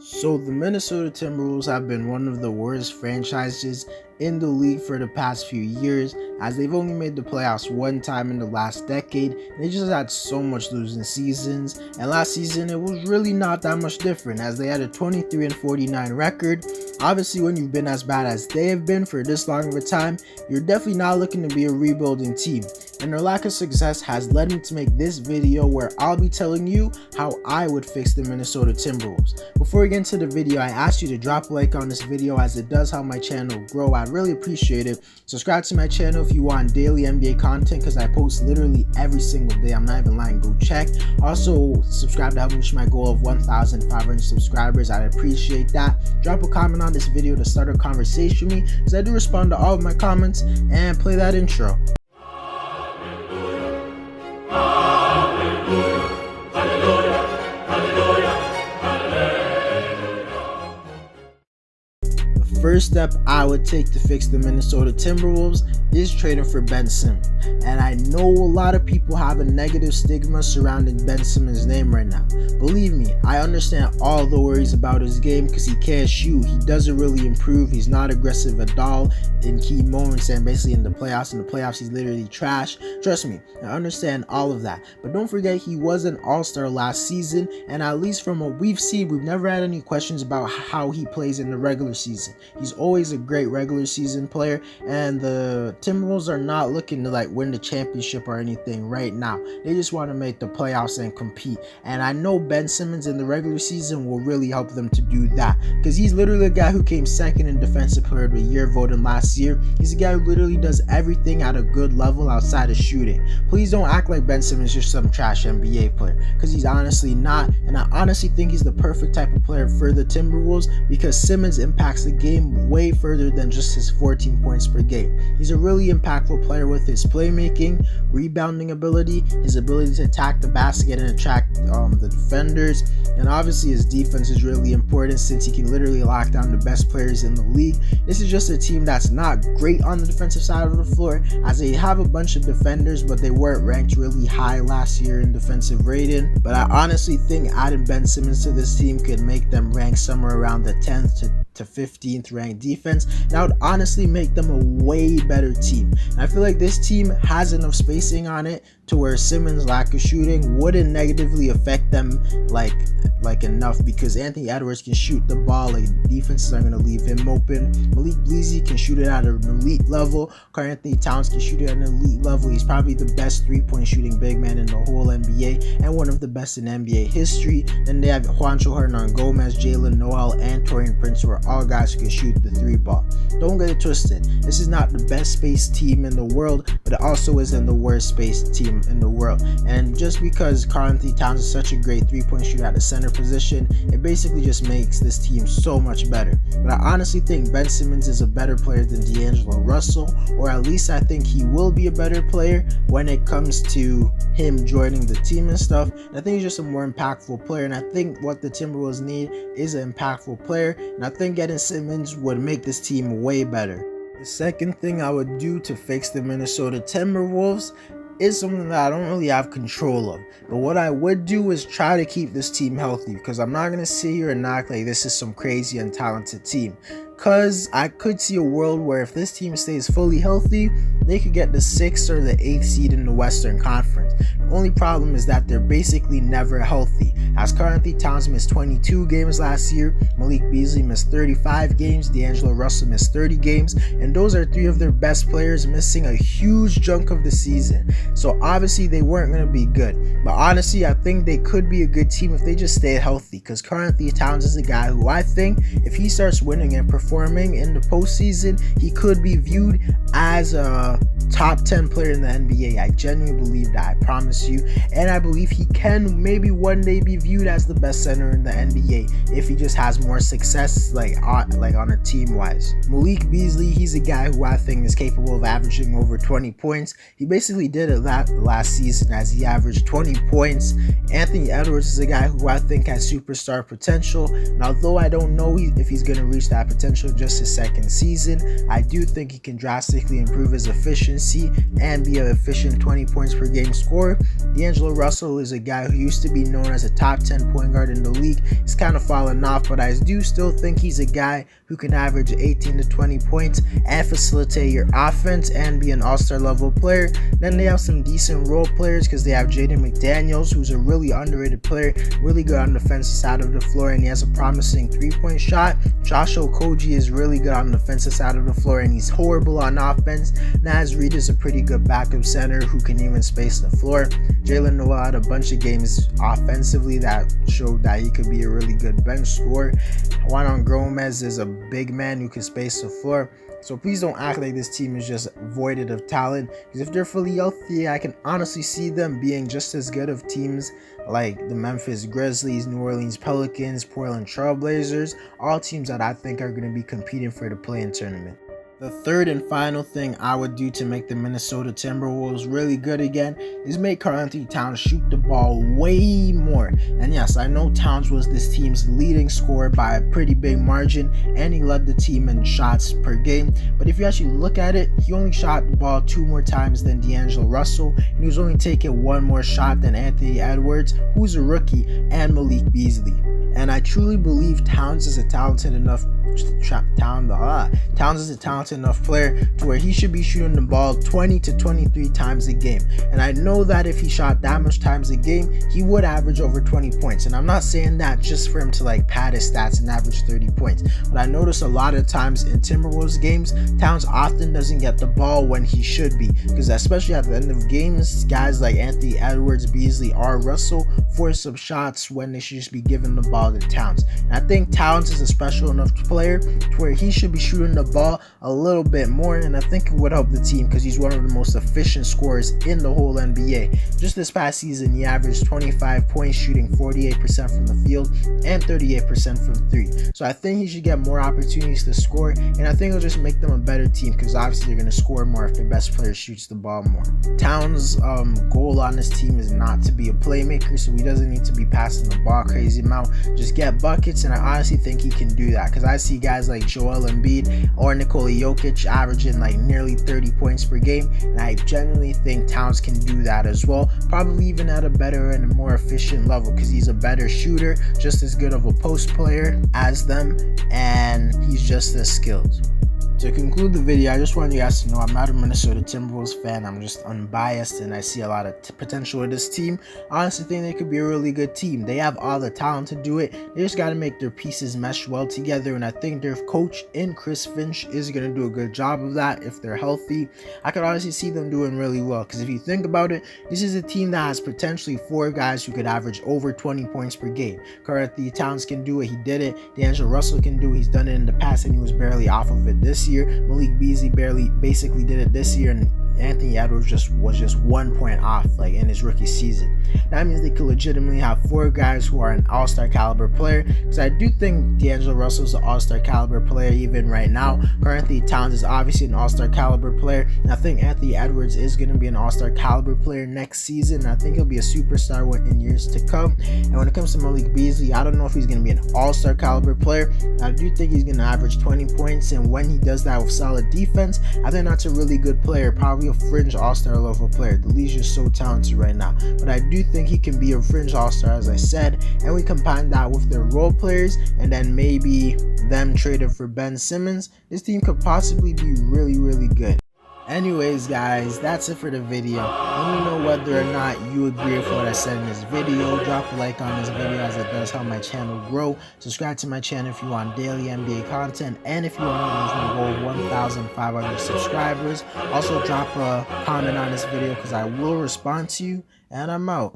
So the Minnesota Timberwolves have been one of the worst franchises in the league for the past few years, as they've only made the playoffs one time in the last decade. They just had so much losing seasons, and last season it was really not that much different, as they had a 23-49 record. Obviously, when you've been as bad as they have been for this long of a time, you're definitely not looking to be a rebuilding team, and their lack of success has led me to make this video where I'll be telling you how I would fix the Minnesota Timberwolves. Before we get into the video, I ask you to drop a like on this video, as it does help my channel grow. I'd really appreciate it. Subscribe to my channel if you want daily NBA content, because I post literally every single day. I'm not even lying, go check. Also, subscribe to help me reach my goal of 1,500 subscribers. I'd appreciate that. Drop a comment on this video to start a conversation with me, because I do respond to all of my comments, and play that intro. First step I would take to fix the Minnesota Timberwolves is trading for Ben Simmons. And I know a lot of people have a negative stigma surrounding Ben Simmons' name right now. Believe me, I understand all the worries about his game, because he can't shoot, he doesn't really improve, he's not aggressive at all in key moments, and basically in the playoffs he's literally trash. Trust me, I understand all of that, but don't forget he was an all-star last season, and at least from what we've seen, we've never had any questions about how he plays in the regular season. He's always a great regular season player, and the Timberwolves are not looking to win the championship or anything right now. They just want to make the playoffs and compete, and I know Ben Simmons in the regular season will really help them to do that, because he's literally a guy who came second in Defensive Player of the Year voting last year. He's a guy who literally does everything at a good level outside of shooting. Please don't act like Ben Simmons is just some trash NBA player, because he's honestly not, and I honestly think he's the perfect type of player for the Timberwolves, because Simmons impacts the game way further than just his 14 points per game. He's a really impactful player with his playmaking, rebounding ability, his ability to attack the basket and attract the defenders, and obviously his defense is really important, since he can literally lock down the best players in the league. This is just a team that's not great on the defensive side of the floor, as they have a bunch of defenders, but they weren't ranked really high last year in defensive rating. But I honestly think adding Ben Simmons to this team could make them rank somewhere around the 10th to 15th ranked defense. That would honestly make them a way better team. And I feel like this team has enough spacing on it to where Simmons' lack of shooting wouldn't negatively affect them like enough, because Anthony Edwards can shoot the ball, defenses are going to leave him open. Malik Beasley can shoot it at an elite level. Karl-Anthony Towns can shoot it at an elite level. He's probably the best three-point shooting big man in the whole NBA, and one of the best in NBA history. Then they have Juancho Hernan-Gomez, Jalen Noel, and Taurean Prince, who are all guys who can shoot the three ball. Don't get it twisted, this is not the best spaced team in the world, but it also isn't the worst spaced team in the world. And just because Karl-Anthony Towns is such a great three-point shooter at the center position, it basically just makes this team so much better. But I honestly think Ben Simmons is a better player than D'Angelo Russell, or at least I think he will be a better player when it comes to him joining the team and stuff. And I think he's just a more impactful player, and I think what the Timberwolves need is an impactful player, and I think getting Simmons would make this team way better. The second thing I would do to fix the Minnesota Timberwolves is something that I don't really have control of, but what I would do is try to keep this team healthy, because I'm not going to sit here and act like this is some crazy untalented team, because I could see a world where if this team stays fully healthy, they could get the 6th or the 8th seed in the Western Conference. The only problem is that they're basically never healthy, as Karl-Anthony Towns missed 22 games last year, Malik Beasley missed 35 games, D'Angelo Russell missed 30 games, and those are 3 of their best players missing a huge chunk of the season. So obviously they weren't going to be good, but honestly I think they could be a good team if they just stay healthy, because Karl-Anthony Towns is a guy who I think if he starts winning and performing in the postseason, he could be viewed as a top 10 player in the NBA. I genuinely believe that, I promise you, and I believe he can maybe one day be viewed as the best center in the NBA if he just has more success on a team wise. Malik Beasley, he's a guy who I think is capable of averaging over 20 points. He basically did it last season, as he averaged 20 points. Anthony Edwards is a guy who I think has superstar potential, and although I don't know if he's going to reach that potential just his second season, I do think he can drastically improve his efficiency efficiency and be an efficient 20 points per game scorer. D'Angelo Russell is a guy who used to be known as a top 10 point guard in the league. He's kind of fallen off, but I do still think he's a guy who can average 18 to 20 points and facilitate your offense and be an all-star level player. Then they have some decent role players because they have Jaden McDaniels, who's a really underrated player, really good on the defensive side of the floor, and he has a promising three-point shot. Josh Okogie is really good on the defensive side of the floor, and he's horrible on offense. Naz Reid is a pretty good backup center who can even space the floor. Jalen Noel had a bunch of games offensively that showed that he could be a really good bench scorer. Juan Gomez is a big man who can space the floor. So please don't act like this team is just voided of talent, because if they're fully healthy, I can honestly see them being just as good of teams like the Memphis Grizzlies, New Orleans Pelicans, Portland Trailblazers, all teams that I think are going to be competing for the play-in tournament. The third and final thing I would do to make the Minnesota Timberwolves really good again is make Karl-Anthony Towns shoot the ball way more. And yes, I know Towns was this team's leading scorer by a pretty big margin, and he led the team in shots per game. But if you actually look at it, he only shot the ball 2 more times than D'Angelo Russell, and he was only taking 1 more shot than Anthony Edwards, who's a rookie, and Malik Beasley. And I truly believe Towns is a talented enough player to where he should be shooting the ball 20 to 23 times a game. And I know that if he shot that much times a game, he would average over 20 points. And I'm not saying that just for him to like pad his stats and average 30 points. But I notice a lot of times in Timberwolves games, Towns often doesn't get the ball when he should be. Because especially at the end of games, guys like Anthony Edwards, Beasley, or Russell force up shots when they should just be giving the ball to Towns. And I think Towns is a special enough player to where he should be shooting the ball a little bit more, and I think it would help the team because he's one of the most efficient scorers in the whole NBA. Just this past season, he averaged 25 points, shooting 48% from the field and 38% from 3. So I think he should get more opportunities to score, and I think it'll just make them a better team because obviously they're going to score more if their best player shoots the ball more. Towns' goal on this team is not to be a playmaker, so he doesn't need to be passing the ball crazy amount. Just get buckets, and I honestly think he can do that because I see guys like Joel Embiid or Nikola Jokic averaging like nearly 30 points per game, and I genuinely think Towns can do that as well, probably even at a better and a more efficient level because he's a better shooter, just as good of a post player as them, and he's just as skilled. To conclude the video, I just want you guys to know I'm not a Minnesota Timberwolves fan. I'm just unbiased, and I see a lot of potential with this team. I honestly think they could be a really good team. They have all the talent to do it. They just got to make their pieces mesh well together, and I think their coach in Chris Finch is going to do a good job of that if they're healthy. I could honestly see them doing really well because if you think about it, this is a team that has potentially 4 guys who could average over 20 points per game. Karl-Anthony Towns can do it. He did it. D'Angelo Russell can do it. He's done it in the past, and he was barely off of it this year. Malik Beasley basically did it this year, and Anthony Edwards was just 1 point off like in his rookie season. That means they could legitimately have 4 guys who are an all-star caliber player, because I do think D'Angelo Russell is an all-star caliber player even right now. Karl-Anthony Towns is obviously an all-star caliber player, and I think Anthony Edwards is going to be an all-star caliber player next season. I think he'll be a superstar in years to come. And when it comes to Malik Beasley, I don't know if he's going to be an all-star caliber player. I do think he's going to average 20 points, and when he does that with solid defense, I think that's a really good player, probably a fringe all-star level player. The league's just so talented right now, but I do think he can be a fringe all-star, as I said, and we combine that with their role players and then maybe them traded for Ben Simmons. This team could possibly be really, really good. Anyways guys, that's it for the video. Let me know whether or not you agree with what I said in this video. Drop a like on this video as it does help my channel grow. Subscribe to my channel if you want daily NBA content, and if you want to reach my goal of 1,500 subscribers. Also drop a comment on this video because I will respond to you, and I'm out.